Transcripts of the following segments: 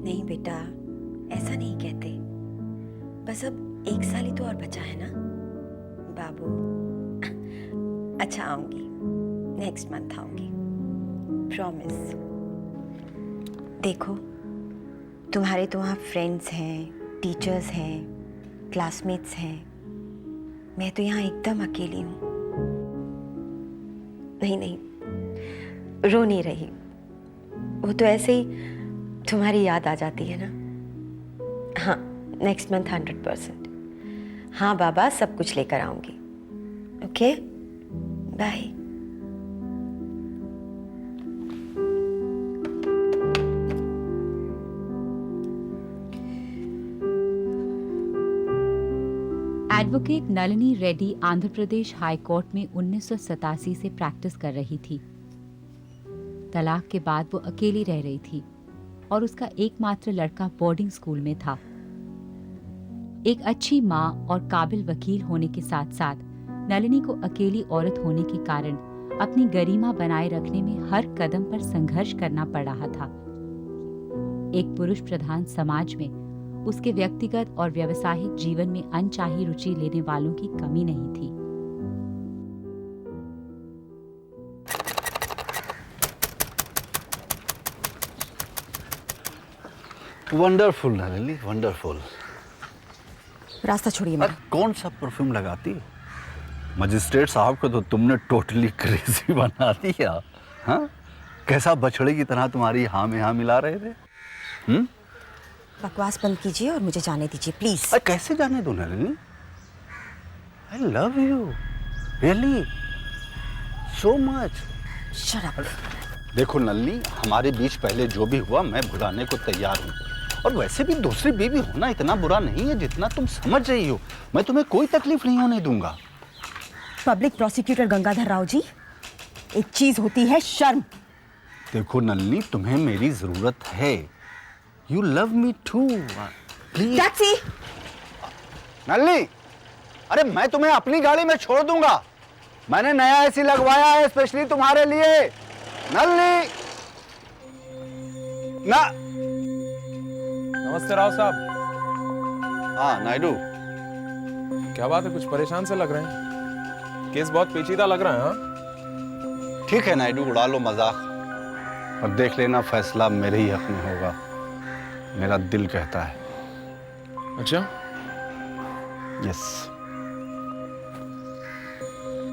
नहीं बेटा, ऐसा नहीं कहते। बस अब 1 साल ही तो और बचा है ना बाबू। अच्छा आऊंगी, नेक्स्ट मंथ आऊंगी, प्रॉमिस। देखो तुम्हारे तो वहाँ फ्रेंड्स हैं, टीचर्स हैं, क्लासमेट्स हैं। मैं तो यहाँ एकदम अकेली हूँ। नहीं नहीं, रो नहीं रही, वो तो ऐसे ही तुम्हारी याद आ जाती है ना। हाँ, नेक्स्ट मंथ 100%। हाँ बाबा, सब कुछ लेकर आऊंगी। Okay, bye. Advocate Nalini Reddy Andhra Pradesh high court में 1987 से प्रैक्टिस कर रही थी। तलाक के बाद वो अकेली रह रही थी और उसका एकमात्र लड़का बोर्डिंग स्कूल में था। एक अच्छी माँ और काबिल वकील होने के साथ साथ नलिनी को अकेली औरत होने के कारण अपनी गरिमा बनाए रखने में हर कदम पर संघर्ष करना पड़ रहा था। एक पुरुष प्रधान समाज में उसके व्यक्तिगत और व्यावसायिक जीवन में अनचाही रुचि लेने वालों की कमी नहीं थी। Wonderful Nalini, wonderful. रास्ता छोड़िए मेरा। कौन सा परफ्यूम लगाती? मजिस्ट्रेट साहब को तो तुमने टोटली क्रेजी बना दिया। हाँ, कैसा बछड़े की तरह तुम्हारी हाँ में हाँ मिला रहे थे। बकवास बंद कीजिए और मुझे जाने दीजिए प्लीज। कैसे जाने दो Nalini? I love you really so much. Shut up. देखो नलिनी, हमारे बीच पहले जो भी हुआ मैं भुलाने को तैयार हूँ। और वैसे भी दूसरी बीवी होना इतना बुरा नहीं है जितना तुम समझ रही हो। मैं तुम्हें कोई तकलीफ नहीं होने दूंगा। पब्लिक प्रोसिक्यूटर गंगाधर राव जी, एक चीज होती है शर्म। देखो नलिनी, तुम्हें मेरी जरूरत है। You love me too please. Taxi. Nalini, अरे मैं तुम्हें अपनी गाड़ी में छोड़ दूंगा। मैंने नया एसी लगवाया है स्पेशली तुम्हारे लिए। नलिनी ना। नमस्ते राव साहब। हाँ नायडू। क्या बात है, कुछ परेशान से लग रहे हैं? केस बहुत पेचीदा लग रहा है। हाँ ठीक है नायडू, उड़ा लो मजाक और देख लेना फैसला मेरे ही हक में होगा। मेरा दिल कहता है। अच्छा, यस।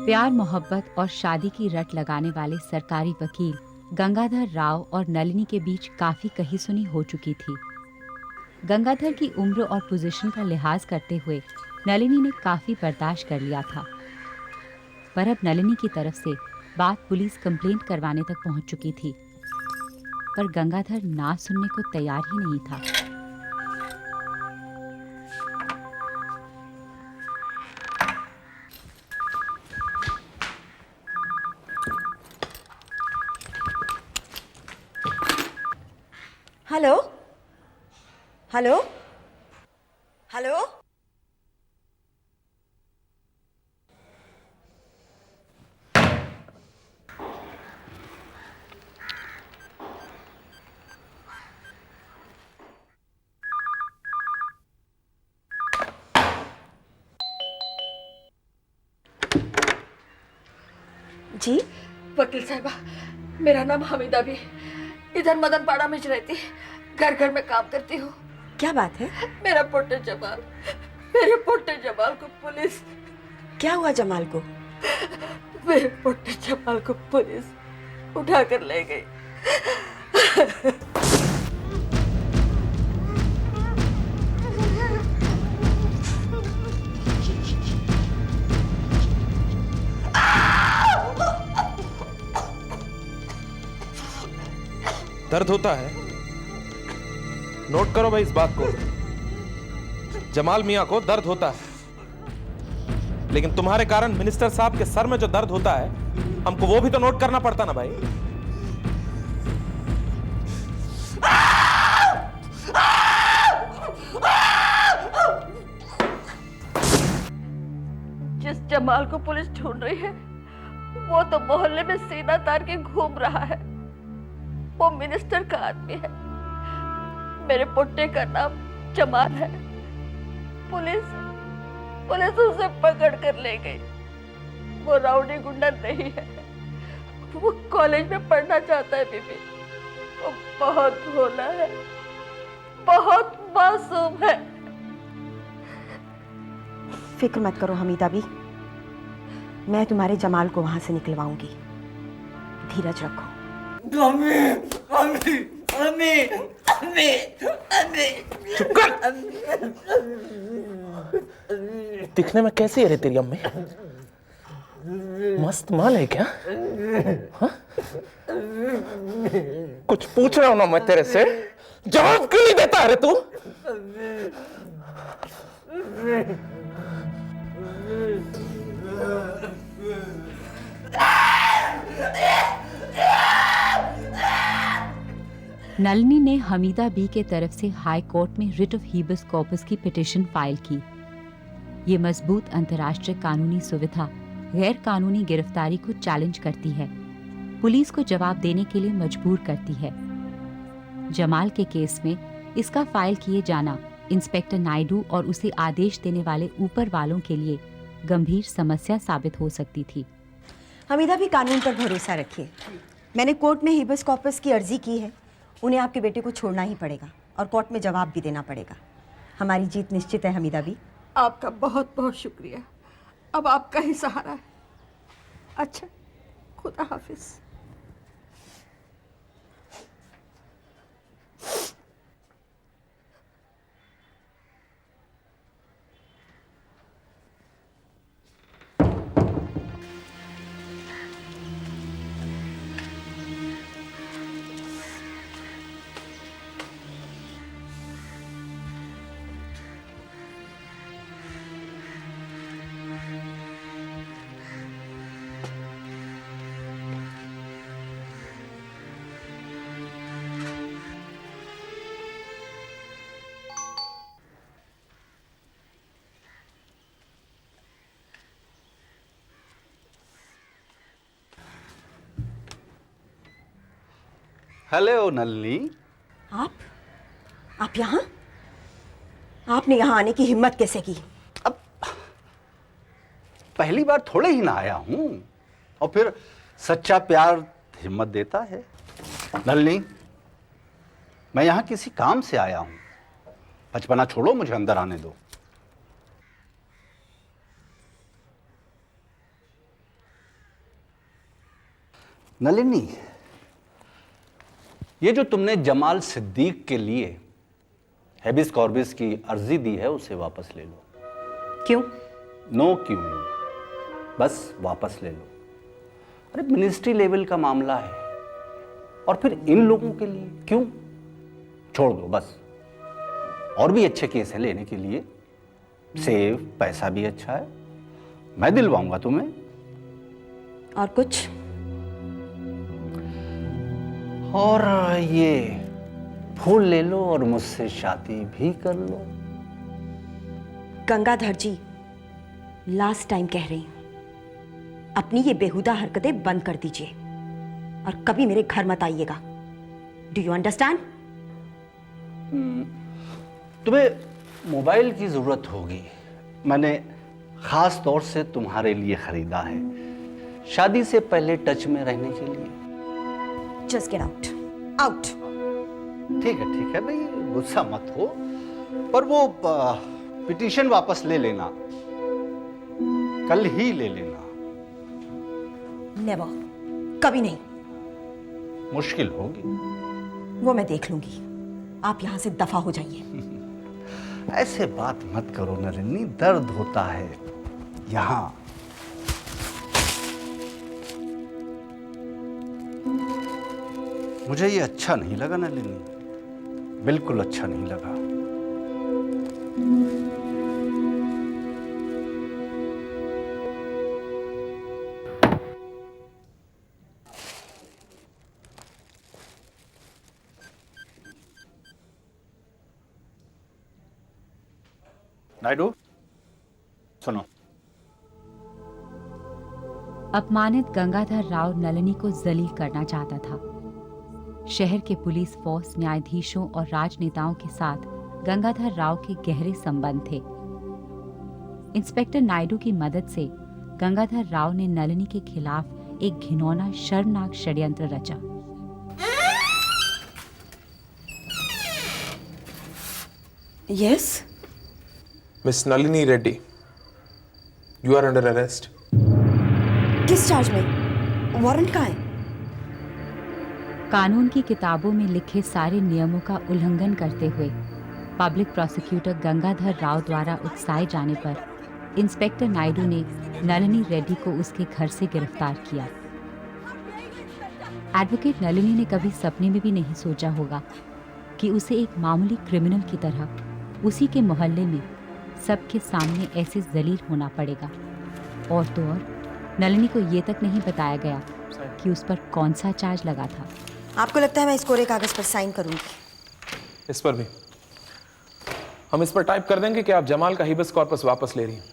प्यार मोहब्बत और शादी की रट लगाने वाले सरकारी वकील गंगाधर राव और नलिनी के बीच काफी कही सुनी हो चुकी थी। गंगाधर की उम्र और पोजीशन का लिहाज करते हुए नलिनी ने काफी बर्दाश्त कर लिया था, पर अब नलिनी की तरफ से बात पुलिस कंप्लेंट करवाने तक पहुंच चुकी थी। पर गंगाधर ना सुनने को तैयार ही नहीं था। Hello hello hello. जी वकील साहबा, मेरा नाम हमीदा भी, इधर मदनपाड़ा में रहती, घर घर में काम करती हूँ। क्या बात है? मेरे पोटे जमाल को पुलिस। क्या हुआ जमाल को? मेरे पोटे जमाल को पुलिस उठा कर ले गई। दर्द होता है, नोट करो भाई इस बात को। जमाल मियां को दर्द होता है, लेकिन तुम्हारे कारण मिनिस्टर साहब के सर में जो दर्द होता है, हमको वो भी तो नोट करना पड़ता ना भाई। जिस जमाल को पुलिस ढूंढ रही है, वो तो मोहल्ले में सीना तार के घूम रहा है। वो मिनिस्टर का आदमी है। मेरे पुट्टे का नाम जमाल है। पुलिस पुलिस उसे पकड़ कर ले गई। वो राउडी गुंडा नहीं है, वो कॉलेज में पढ़ना चाहता है बीबी। वो बहुत भोला है, बहुत मासूम है। फिक्र मत करो हमीदा भी, मैं तुम्हारे जमाल को वहां से निकलवाऊंगी। धीरज रखो। चुप कर। दिखने में कैसी है रे तेरी अम्मी? मस्त माल है क्या? हा? कुछ पूछ रहा हूं ना मैं तेरे से, जवाब क्यों नहीं देता है तू? नलिनी ने हमीदा बी के तरफ से हाई कोर्ट में रिट ऑफ हीबस कॉर्पस की पिटीशन फाइल की। ये मजबूत अंतर्राष्ट्रीय कानूनी सुविधा गैर कानूनी गिरफ्तारी को चैलेंज करती है, पुलिस को जवाब देने के लिए मजबूर करती है। जमाल के केस में इसका फाइल किए जाना इंस्पेक्टर नायडू और उसे आदेश देने वाले ऊपर वालों के लिए गंभीर समस्या साबित हो सकती थी। हमीदा भी कानून पर भरोसा रखिए। मैंने कोर्ट में हिबस कॉर्पस की अर्जी की है। उन्हें आपके बेटे को छोड़ना ही पड़ेगा और कोर्ट में जवाब भी देना पड़ेगा। हमारी जीत निश्चित है हमीदा भी। आपका बहुत बहुत शुक्रिया। अब आपका ही सहारा है। अच्छा, खुदा हाफिज। हेलो नलिनी। आप यहाँ? आपने यहाँ आने की हिम्मत कैसे की? अब पहली बार थोड़े ही ना आया हूं, और फिर सच्चा प्यार हिम्मत देता है। नलिनी, मैं यहाँ किसी काम से आया हूं। बचपना छोड़ो, मुझे अंदर आने दो। नलिनी, ये जो तुमने जमाल सिद्दीक के लिए हेबिस कॉर्बिस की अर्जी दी है, उसे वापस ले लो। क्यों? नो क्यों नहीं, बस वापस ले लो। अरे मिनिस्ट्री लेवल का मामला है, और फिर इन लोगों के लिए क्यों? छोड़ दो बस। और भी अच्छे केस हैं लेने के लिए, सेव, पैसा भी अच्छा है, मैं दिलवाऊंगा तुम्हें। और कुछ? और ये फूल ले लो और मुझसे शादी भी कर लो। गंगाधर जी, लास्ट टाइम कह रही हूं, अपनी ये बेहुदा हरकतें बंद कर दीजिए और कभी मेरे घर मत आइएगा। Do you understand? तुम्हें मोबाइल की जरूरत होगी, मैंने खास तौर से तुम्हारे लिए खरीदा है, शादी से पहले टच में रहने के लिए। Just get out, out. ठीक है, नहीं गुस्सा मत हो, पर वो पिटीशन वापस ले लेना, कल ही ले लेना। नेवर, कभी नहीं। मुश्किल होगी। वो मैं देख लूंगी, आप यहां से दफा हो जाइए। ऐसे बात मत करो नलिनी, दर्द होता है यहां। मुझे ये अच्छा नहीं लगा नलिनी, बिल्कुल अच्छा नहीं लगा। नायडू, सुनो। अपमानित गंगाधर राव नलिनी को जलील करना चाहता था। शहर के पुलिस फोर्स, न्यायाधीशों और राजनेताओं के साथ गंगाधर राव के गहरे संबंध थे। इंस्पेक्टर नायडू की मदद से गंगाधर राव ने नलिनी के खिलाफ एक घिनौना, शर्मनाक षड्यंत्र रचा। Yes miss Nalini Reddy, you are under arrest. किस चार्ज में? वारंट कहाँ है? कानून की किताबों में लिखे सारे नियमों का उल्लंघन करते हुए पब्लिक प्रोसिक्यूटर गंगाधर राव द्वारा उकसाए जाने पर इंस्पेक्टर नायडू ने नलिनी रेड्डी को उसके घर से गिरफ्तार किया। एडवोकेट नलिनी ने कभी सपने में भी नहीं सोचा होगा कि उसे एक मामूली क्रिमिनल की तरह उसी के मोहल्ले में सबके सामने ऐसे जलील होना पड़ेगा। और तो और नलिनी को ये तक नहीं बताया गया कि उस पर कौन सा चार्ज लगा था। आपको लगता है मैं इस कोरे कागज पर साइन करूंगी? इस पर भी हम इस पर टाइप कर देंगे कि आप जमाल का हिबिस कॉर्पस वापस ले रही हैं।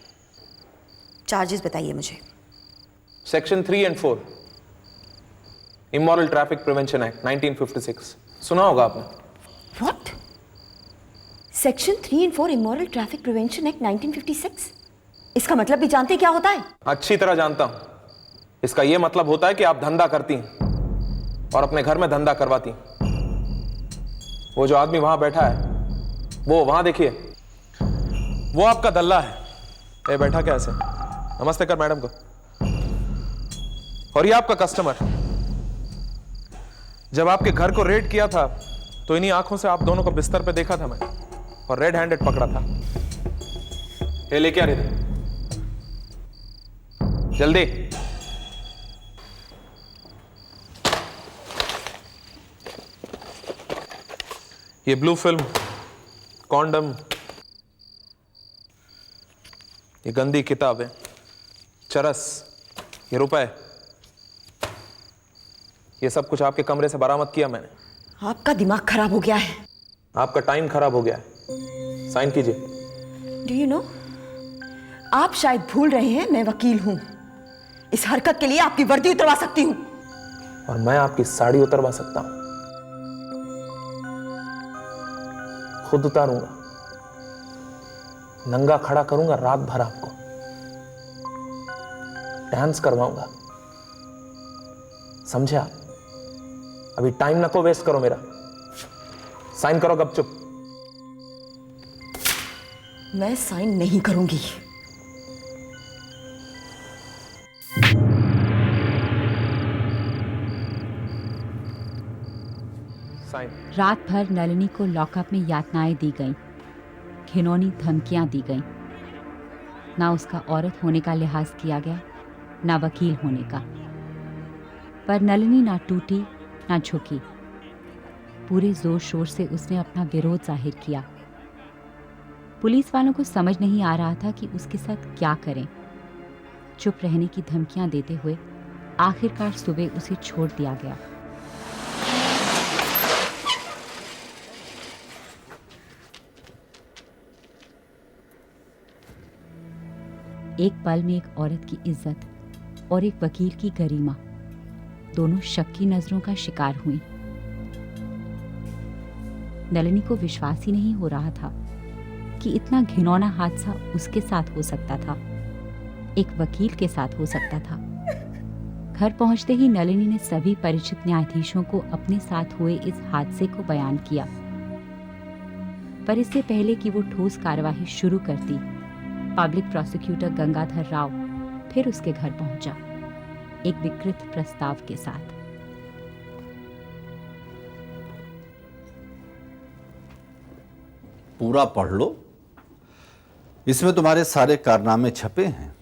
चार्जेस बताइए मुझे। सेक्शन 3 और 4, इमोरल ट्रैफिक प्रिवेंशन एक्ट 1956, सुना होगा आपने। व्हाट? सेक्शन 3 और 4 इमोरल ट्रैफिक प्रिवेंशन एक्ट 1956? इसका मतलब भी जानते हैं क्या होता है? अच्छी तरह जानता हूं। इसका यह मतलब होता है कि आप धंधा करती हैं और अपने घर में धंधा करवाती हैं। वो जो आदमी वहां बैठा है, वो वहां देखिए, वो आपका दल्ला है। ये बैठा क्या ऐसे? नमस्ते कर मैडम को। और ये आपका कस्टमर। जब आपके घर को रेड किया था तो इन्हीं आंखों से आप दोनों को बिस्तर पे देखा था मैंने, और रेड हैंडेड पकड़ा था। ये लेके आ रहे थे, जल्दी। ये ब्लू फिल्म, कॉन्डम, ये गंदी किताबें, चरस, ये रुपए, ये सब कुछ आपके कमरे से बरामद किया मैंने। आपका दिमाग खराब हो गया है। आपका टाइम खराब हो गया है। साइन कीजिए। डू यू नो, आप शायद भूल रहे हैं मैं वकील हूं। इस हरकत के लिए आपकी वर्दी उतरवा सकती हूं। और मैं आपकी साड़ी उतरवा सकता हूं, खुद उतारूंगा, नंगा खड़ा करूंगा रात भर, आपको डांस करवाऊंगा, समझे आप? अभी टाइम ना को वेस्ट करो मेरा। साइन करो गपचुप। मैं साइन नहीं करूंगी। साइन। रात भर नलिनी को लॉकअप में यातनाएं दी गईं, घिनौनी धमकियां दी गईं। ना उसका औरत होने का लिहाज किया गया, ना वकील होने का। पर नलिनी ना टूटी ना झुकी। पूरे जोर शोर से उसने अपना विरोध जाहिर किया। पुलिस वालों को समझ नहीं आ रहा था कि उसके साथ क्या करें। चुप रहने की धमकियां देते हुए आखिरकार सुबह उसे छोड़ दिया गया। एक पल में एक औरत की इज्जत और एक वकील की गरिमा दोनों शक की नजरों का शिकार हुई। नलिनी को विश्वास ही नहीं हो रहा था कि इतना घिनौना हादसा उसके साथ हो सकता था, एक वकील के साथ हो सकता था। घर पहुंचते ही नलिनी ने सभी परिचित न्यायाधीशों को अपने साथ हुए इस हादसे को बयान किया। पर इससे पहले कि वो ठोस कार्यवाही शुरू करती, पब्लिक प्रोसिक्यूटर गंगाधर राव फिर उसके घर पहुंचा, एक विकृत प्रस्ताव के साथ। पूरा पढ़ लो, इसमें तुम्हारे सारे कारनामे छपे हैं।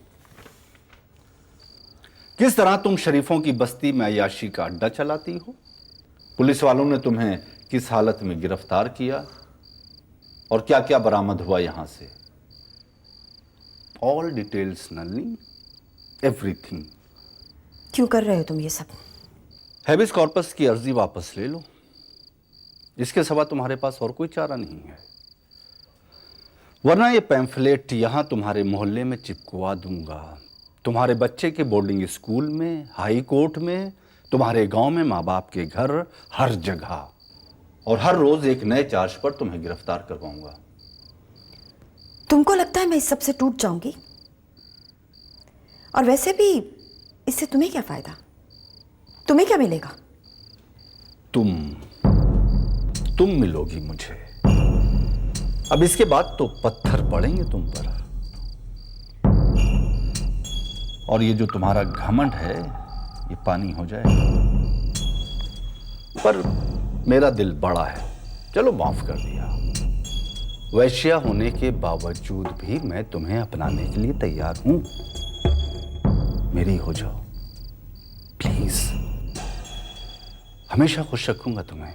किस तरह तुम शरीफों की बस्ती में अय्याशी का अड्डा चलाती हो, पुलिस वालों ने तुम्हें किस हालत में गिरफ्तार किया और क्या क्या बरामद हुआ यहां से। All details Nalini, everything. क्यों कर रहे हो तुम ये सब? हैबिस कॉर्पस की अर्जी वापस ले लो, इसके सिवा तुम्हारे पास और कोई चारा नहीं है। वरना ये पैम्फलेट यहां तुम्हारे मोहल्ले में चिपकवा दूंगा, तुम्हारे बच्चे के बोर्डिंग स्कूल में, हाई कोर्ट में, तुम्हारे गांव में माँ बाप के घर हर जगह, और हर रोज एक नए चार्ज पर तुम्हें गिरफ्तार करवाऊंगा। तुमको लगता है मैं इस सब से टूट जाऊंगी? और वैसे भी इससे तुम्हें क्या फायदा? तुम्हें क्या मिलेगा? तुम मिलोगी मुझे। अब इसके बाद तो पत्थर पड़ेंगे तुम पर। और ये जो तुम्हारा घमंड है ये पानी हो जाएगा। पर मेरा दिल बड़ा है, चलो माफ कर दिया। वैश्या होने के बावजूद भी मैं तुम्हें अपनाने के लिए तैयार हूं। मेरी हो जाओ प्लीज। हमेशा खुश रखूंगा तुम्हें।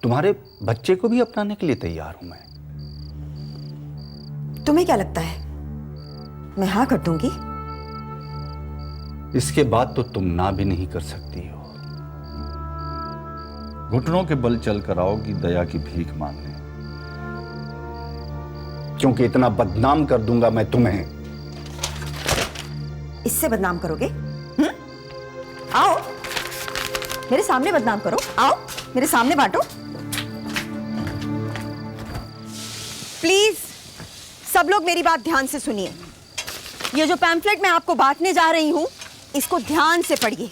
तुम्हारे बच्चे को भी अपनाने के लिए तैयार हूं मैं। तुम्हें क्या लगता है मैं हाँ कर दूंगी? इसके बाद तो तुम ना भी नहीं कर सकती हो। घुटनों के बल चलकर आओगी दया की भीख मांगने, क्योंकि इतना बदनाम कर दूंगा मैं तुम्हें। इससे बदनाम करोगे? आओ मेरे सामने बदनाम करो, आओ मेरे सामने बांटो। प्लीज सब लोग मेरी बात ध्यान से सुनिए। ये जो पैम्फलेट मैं आपको बांटने जा रही हूं, इसको ध्यान से पढ़िए।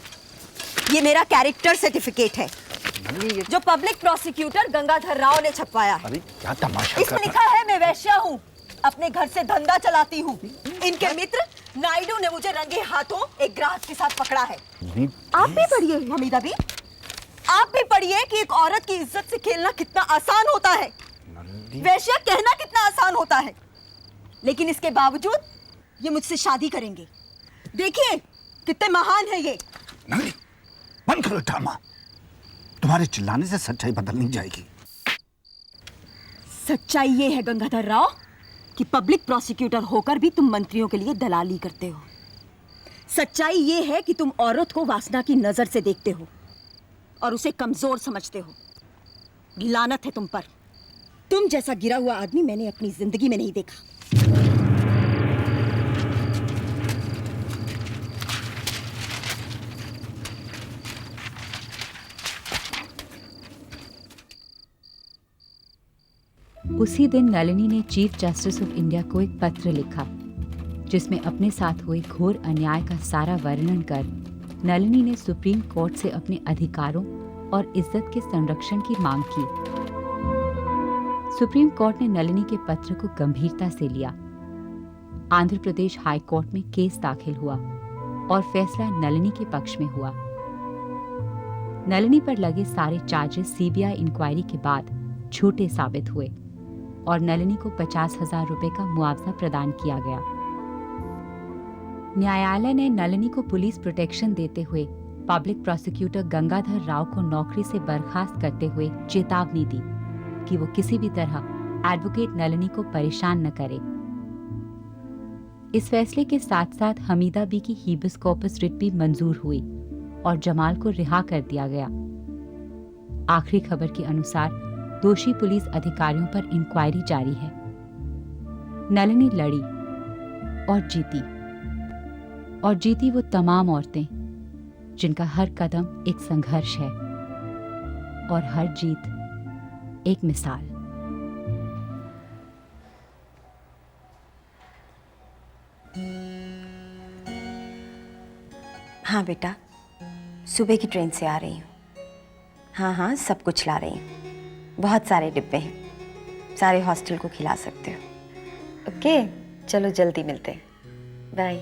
ये मेरा कैरेक्टर सर्टिफिकेट है जो पब्लिक प्रोसिक्यूटर गंगाधर राव ने छपवाया है। अरे क्या तमाशा इसमें लिखा है मैं वैश्या हूँ, अपने घर से धंधा चलाती हूँ। इनके मित्र नायडू ने मुझे रंगे हाथों एक ग्राहक के साथ पकड़ा है। आप भी पढ़िए हमीदा भी, आप भी पढ़िए कि एक औरत की इज्जत से खेलना कितना आसान होता है, वैश्या कहना कितना आसान होता है। लेकिन इसके बावजूद ये मुझसे शादी करेंगे। देखिए कितने महान है ये। नहीं, बंद करो ड्रामा। तुम्हारे चिल्लाने से सच्चाई बदल नहीं जाएगी। सच्चाई ये है गंगाधर राव कि पब्लिक प्रोसिक्यूटर होकर भी तुम मंत्रियों के लिए दलाली करते हो। सच्चाई ये है कि तुम औरत को वासना की नजर से देखते हो और उसे कमजोर समझते हो। लानत है तुम पर। तुम जैसा गिरा हुआ आदमी मैंने अपनी जिंदगी में नहीं देखा। उसी दिन नलिनी ने चीफ जस्टिस ऑफ इंडिया को एक पत्र लिखा जिसमें अपने साथ हुए घोर अन्याय का सारा वर्णन कर नलिनी ने सुप्रीम कोर्ट से अपने अधिकारों और इज्जत के संरक्षण की मांग की। सुप्रीम कोर्ट ने नलिनी के पत्र को गंभीरता से लिया। आंध्र प्रदेश हाई कोर्ट में केस दाखिल हुआ और फैसला नलिनी के पक्ष में हुआ। नलिनी पर लगे सारे चार्जेस सीबीआई इंक्वायरी के बाद झूठे साबित हुए और नलिनी को 50,000 रुपए का मुआवजा प्रदान किया गया। न्यायालय ने नलिनी को पुलिस प्रोटेक्शन देते हुए पब्लिक प्रोसिक्यूटर गंगाधर राव को नौकरी से बर्खास्त करते हुए चेतावनी दी कि वो किसी भी तरह एडवोकेट नलिनी को परेशान न करे। इस फैसले के साथ साथ हमीदा बी की हीबिस कॉर्पस रिट भी मंजूर हुई और जमाल को रिहा कर दिया गया। आखिरी खबर के अनुसार दोषी पुलिस अधिकारियों पर इंक्वायरी जारी है। नलिनी लड़ी और जीती वो तमाम औरतें जिनका हर कदम एक संघर्ष है और हर जीत एक मिसाल। हाँ बेटा, सुबह की ट्रेन से आ रही हूँ। हाँ सब कुछ ला रही हूँ। बहुत सारे डिब्बे हैं, सारे हॉस्टल को खिला सकते हो। ओके, चलो जल्दी मिलते हैं। बाय।